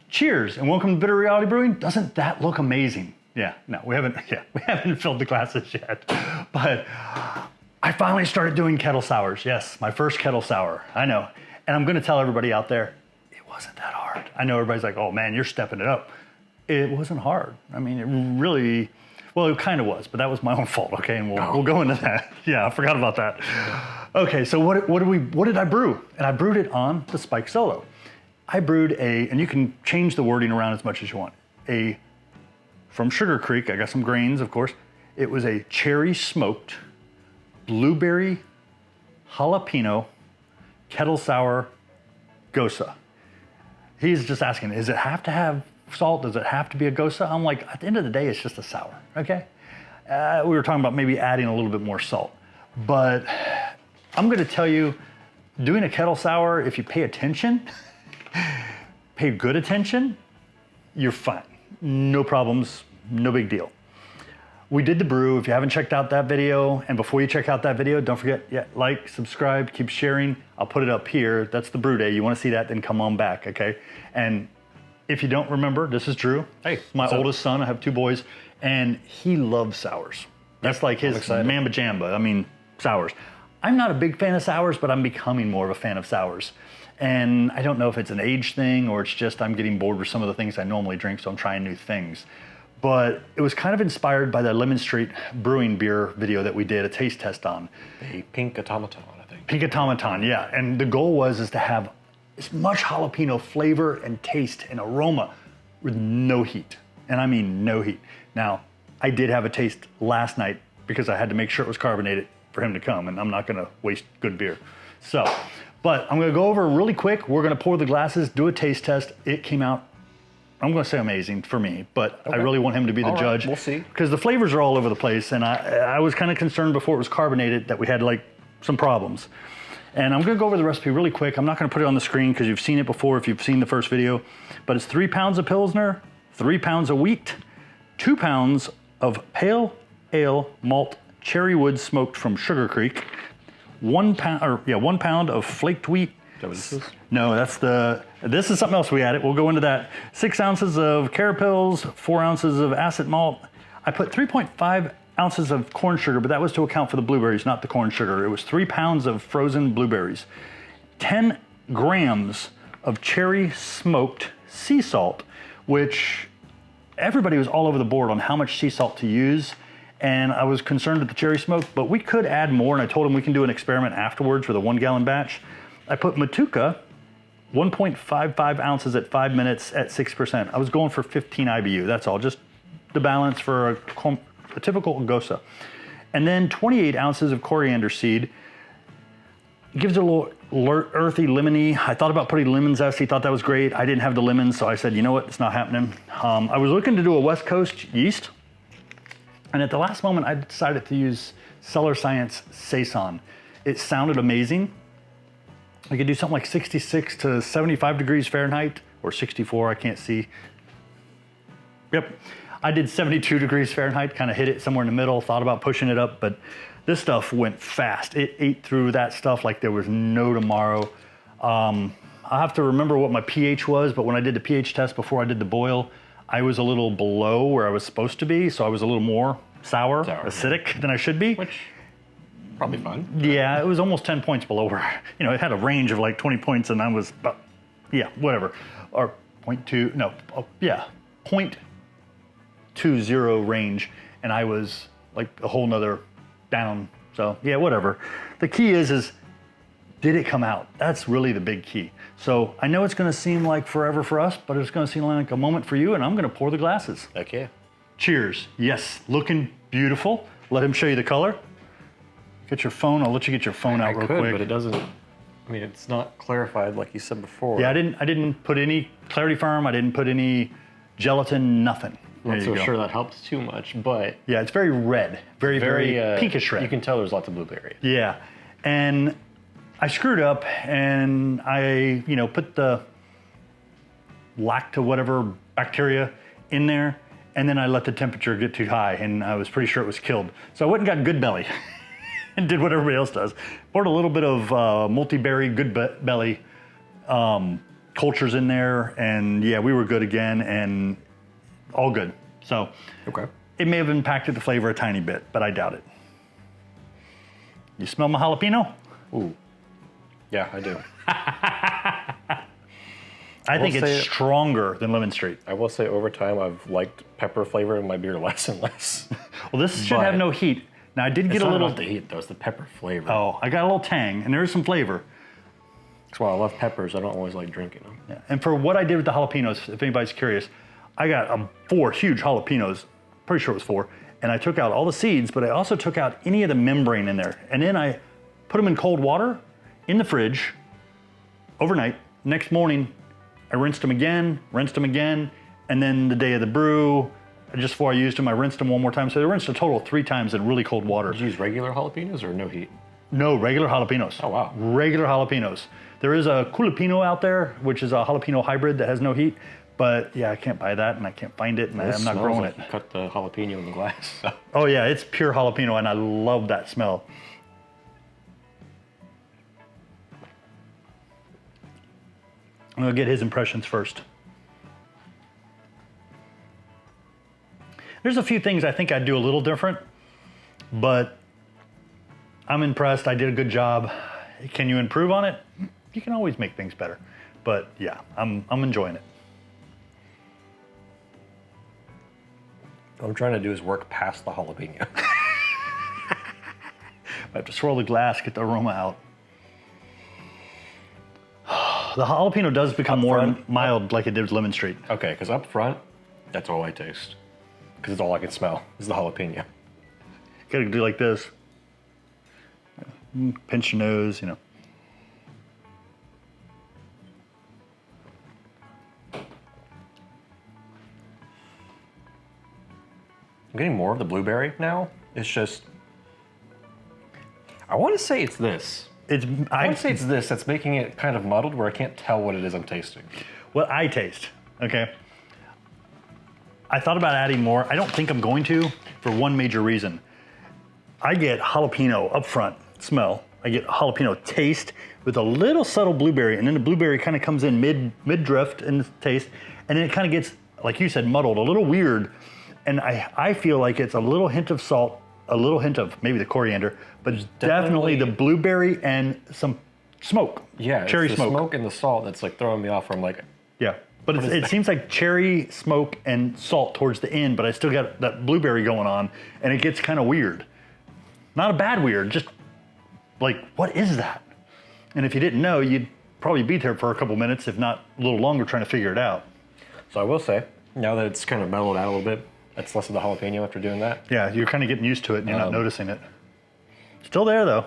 Cheers and welcome to Bitter Reality Brewing. Doesn't that look amazing? Yeah, no, we haven't filled the glasses yet, but I finally started doing kettle sours. Yes, my first kettle sour, I know. And I'm gonna tell everybody out there, it wasn't that hard. I know everybody's like, oh man, you're stepping it up. It wasn't hard. I mean, it really, well, it kind of was, but that was my own fault, okay? And we'll go into that. Yeah, I forgot about that. Okay, so what did I brew? And I brewed it on the Spike Solo. I brewed and you can change the wording around as much as you want, from Sugar Creek, I got some grains, of course. It was a cherry smoked, blueberry, jalapeno, kettle sour, Gose. He's just asking, does it have to have salt? Does it have to be a Gose? I'm like, at the end of the day, it's just a sour, okay? We were talking about maybe adding a little bit more salt. But I'm gonna tell you, doing a kettle sour, if you pay attention, pay good attention, you're fine. No problems, no big deal. We did the brew. If you haven't checked out that video, and before you check out that video, don't forget, like, subscribe, keep sharing. I'll put it up here. That's the brew day. You wanna see that, then come on back, okay? And if you don't remember, this is Drew. Hey, my oldest son, I have 2 boys, and he loves sours. That's like his mamba jamba, I mean, sours. I'm not a big fan of sours, but I'm becoming more of a fan of sours. And I don't know if it's an age thing or it's just I'm getting bored with some of the things I normally drink, so I'm trying new things. But it was kind of inspired by the Lemon Street Brewing beer video that we did a taste test on. A pink automaton, I think. Pink automaton, yeah. And the goal was to have as much jalapeno flavor and taste and aroma with no heat. And I mean no heat. Now, I did have a taste last night because I had to make sure it was carbonated for him to come, and I'm not gonna waste good beer. So, but I'm gonna go over really quick. We're gonna pour the glasses, do a taste test. It came out, I'm gonna say amazing for me, but I really want him to be the judge. We'll see. Because the flavors are all over the place, and I was kind of concerned before it was carbonated that we had like some problems. And I'm gonna go over the recipe really quick. I'm not gonna put it on the screen because you've seen it before if you've seen the first video, but it's 3 pounds of Pilsner, 3 pounds of wheat, 2 pounds of pale ale malt cherry wood smoked from Sugar Creek, 1 pound of flaked wheat. Is that what this is? No, this is something else we added. We'll go into that. 6 ounces of carapils, 4 ounces of acid malt. I put 3.5 ounces of corn sugar, but that was to account for the blueberries, not the corn sugar. It was 3 pounds of frozen blueberries, 10 grams of cherry smoked sea salt, which everybody was all over the board on how much sea salt to use. And I was concerned with the cherry smoke, but we could add more, and I told him we can do an experiment afterwards with a 1 gallon batch. I put Matuka, 1.55 ounces at 5 minutes at 6%. I was going for 15 IBU, that's all, just the balance for a typical Gose. And then 28 ounces of coriander seed. It gives it a little earthy, lemony. I thought about putting lemon zest. He thought that was great. I didn't have the lemons, so I said, you know what, it's not happening. I was looking to do a West Coast yeast, and at the last moment, I decided to use Cellar Science Saison. It sounded amazing. I could do something like 66 to 75 degrees Fahrenheit, or 64, I can't see. Yep, I did 72 degrees Fahrenheit, kind of hit it somewhere in the middle, thought about pushing it up, but this stuff went fast. It ate through that stuff like there was no tomorrow. I have to remember what my pH was, but when I did the pH test before I did the boil, I was a little below where I was supposed to be, so I was a little more sour, acidic than I should be. Which, probably fun. Yeah, it was almost 10 points below where, it had a range of like 20 points and I was about, whatever. Or 0.2, no, 0.20 range, and I was like a whole nother down. So yeah, whatever. The key is did it come out? That's really the big key. So I know it's gonna seem like forever for us, but it's gonna seem like a moment for you, and I'm gonna pour the glasses. Okay. Cheers. Yes, looking beautiful. Let him show you the color. Get your phone, I'll let you get your phone out real quick. But it doesn't, I mean, it's not clarified like you said before. Yeah, I didn't put any CharlesFarm, I didn't put any gelatin, nothing. I'm not so sure that helps too much, but... Yeah, it's very red, very pinkish red. You can tell there's lots of blueberry. Yeah, and I screwed up and I, put the lacto whatever bacteria in there, and then I let the temperature get too high and I was pretty sure it was killed. So I went and got Good Belly and did what everybody else does. Poured a little bit of multi-berry Good Belly cultures in there, and yeah, we were good again, and all good. So Okay. it may have impacted the flavor a tiny bit, but I doubt it. You smell my jalapeno? Ooh. Yeah, I do. I think will it's say- stronger than Lemon Street. I will say over time I've liked pepper flavor in my beer less and less. Well, this should have But- no heat. Now I did get It's a not little. about the heat though, it's the pepper flavor. Oh, I got a little tang, and there is some flavor. That's why I love peppers. I don't always like drinking them. Yeah. And for what I did with the jalapenos, if anybody's curious, I got 4 huge jalapenos. Pretty sure it was 4. And I took out all the seeds, but I also took out any of the membrane in there. And then I put them in cold water in the fridge overnight. Next morning, I rinsed them again, and then the day of the brew, just before I used them, I rinsed them one more time. So I rinsed a total of 3 times in really cold water. Did you use regular jalapenos or no heat? No, regular jalapenos. Oh, wow. Regular jalapenos. There is a Jalapeno out there, which is a jalapeno hybrid that has no heat. But yeah, I can't buy that, and I can't find it, and This I'm not smells growing like it. You cut the jalapeno in the glass. So. Oh yeah, it's pure jalapeno, and I love that smell. I'm gonna get his impressions first. There's a few things I think I'd do a little different, but I'm impressed. I did a good job. Can you improve on it? You can always make things better. But yeah, I'm enjoying it. What I'm trying to do is work past the jalapeno. I have to swirl the glass, get the aroma out. The jalapeno does become more front. mild like it did with Lemon Street. Okay, because up front, that's all I taste. Because it's all I can smell is the jalapeno. Gotta do like this. Pinch your nose, you know. I'm getting more of the blueberry now. It's just, I want to say it's this. I want to say it's this that's making it kind of muddled where I can't tell what it is I'm tasting. what I taste, okay? I thought about adding more. I don't think I'm going to for one major reason. I get jalapeno up front smell. I get jalapeno taste with a little subtle blueberry, and then the blueberry kind of comes in mid drift in the taste, and then it kind of gets, like you said, muddled, a little weird. And I feel like it's a little hint of salt, a little hint of maybe the coriander, but it's definitely the blueberry and some smoke. Yeah, cherry it's the smoke. smoke and the salt that's like throwing me off. I'm like, Yeah, but it seems like cherry smoke and salt towards the end, but I still got that blueberry going on, and it gets kind of weird. Not a bad weird, just like, what is that? And if you didn't know, you'd probably be there for a couple minutes, if not a little longer, trying to figure it out. so I will say, now that it's kind of mellowed out a little bit, it's less of the jalapeno after doing that. Yeah, you're kind of getting used to it, and you're not noticing it. Still there, though.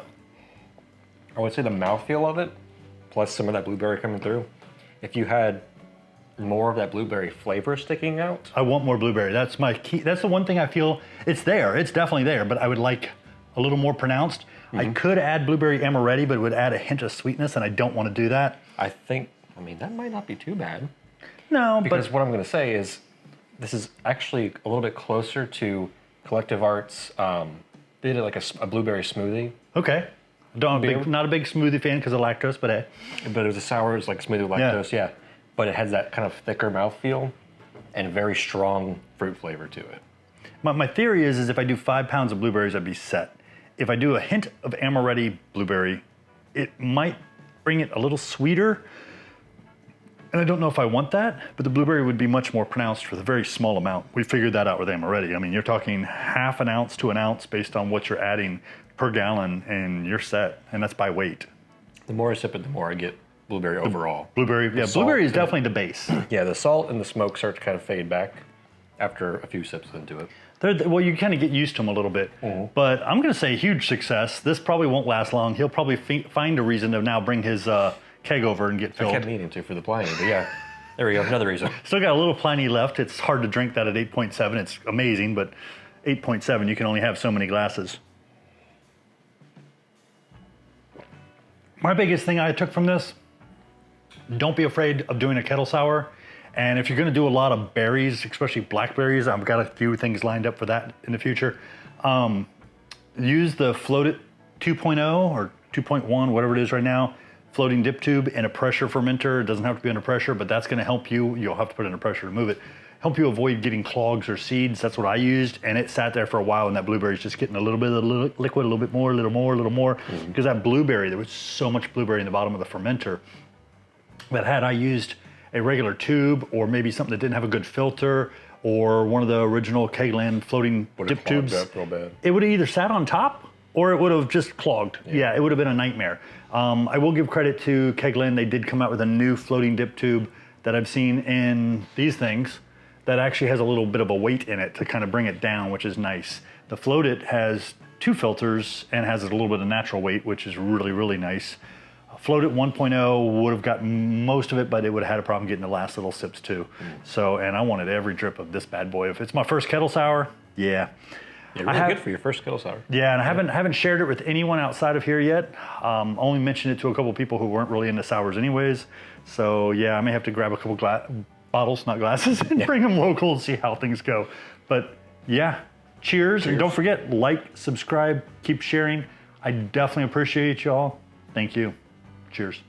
I would say the mouthfeel of it, plus some of that blueberry coming through. If you had more of that blueberry flavor sticking out, I want more blueberry. That's my key. That's the one thing I feel, it's there. It's definitely there, but I would like a little more pronounced. I could add blueberry amaretti, but it would add a hint of sweetness, and I don't want to do that. I mean, that might not be too bad. No, Because but what I'm going to say is, this is actually a little bit closer to Collective Arts. They did like a blueberry smoothie, okay. Not a big smoothie fan because of lactose, but hey. but it was a sour, it's like smoothie with lactose, yeah. But it has that kind of thicker mouthfeel and very strong fruit flavor to it. My theory is if I do 5 pounds of blueberries, I'd be set. If I do a hint of amaretti blueberry, it might bring it a little sweeter. And I don't know if I want that, but the blueberry would be much more pronounced with a very small amount. We figured that out with amaretti. I mean, you're talking half an ounce to an ounce based on what you're adding per gallon, and you're set, and that's by weight. The more I sip it, the more I get blueberry overall. Blueberry, yeah, salt blueberry is and- definitely the base. Yeah, the salt and the smoke start to kind of fade back after a few sips into it. Well, you kind of get used to them a little bit. But I'm going to say huge success. This probably won't last long. He'll probably find a reason to now bring his keg over and get I filled. kept needing to for the Pliny, but yeah, there we go, another reason. Still got a little Pliny left. It's hard to drink that at 8.7. It's amazing, but 8.7, you can only have so many glasses. My biggest thing I took from this, don't be afraid of doing a kettle sour. And if you're gonna do a lot of berries, especially blackberries, I've got a few things lined up for that in the future. Use the floated 2.0 or 2.1, whatever it is right now. floating dip tube in a pressure fermenter. It doesn't have to be under pressure, but that's gonna help you. You'll have to put it under pressure to move it. Help you avoid getting clogs or seeds. That's what I used, and it sat there for a while, and that blueberry's just getting a little bit of liquid, a little bit more, a little more, a little more. Because that blueberry, there was so much blueberry in the bottom of the fermenter that had I used a regular tube or maybe something that didn't have a good filter or one of the original Kegland floating dip tubes, real bad. it would have either sat on top or it would have just clogged. Yeah, it would have been a nightmare. I will give credit to Kegland. They did come out with a new floating dip tube that I've seen in these things that actually has a little bit of a weight in it to kind of bring it down, which is nice. The Float It has 2 filters and has a little bit of natural weight, which is really, really nice. Float It 1.0 would have gotten most of it, but it would have had a problem getting the last little sips too. So, and I wanted every drip of this bad boy. If it's my first kettle sour, yeah. Yeah, really good for your first kettle sour. Yeah, and I haven't shared it with anyone outside of here yet. Only mentioned it to a couple people who weren't really into sours anyways. So yeah, I may have to grab a couple bottles, not glasses, and bring them local and see how things go. But yeah, cheers. And don't forget, like, subscribe, keep sharing. I definitely appreciate y'all. Thank you. Cheers.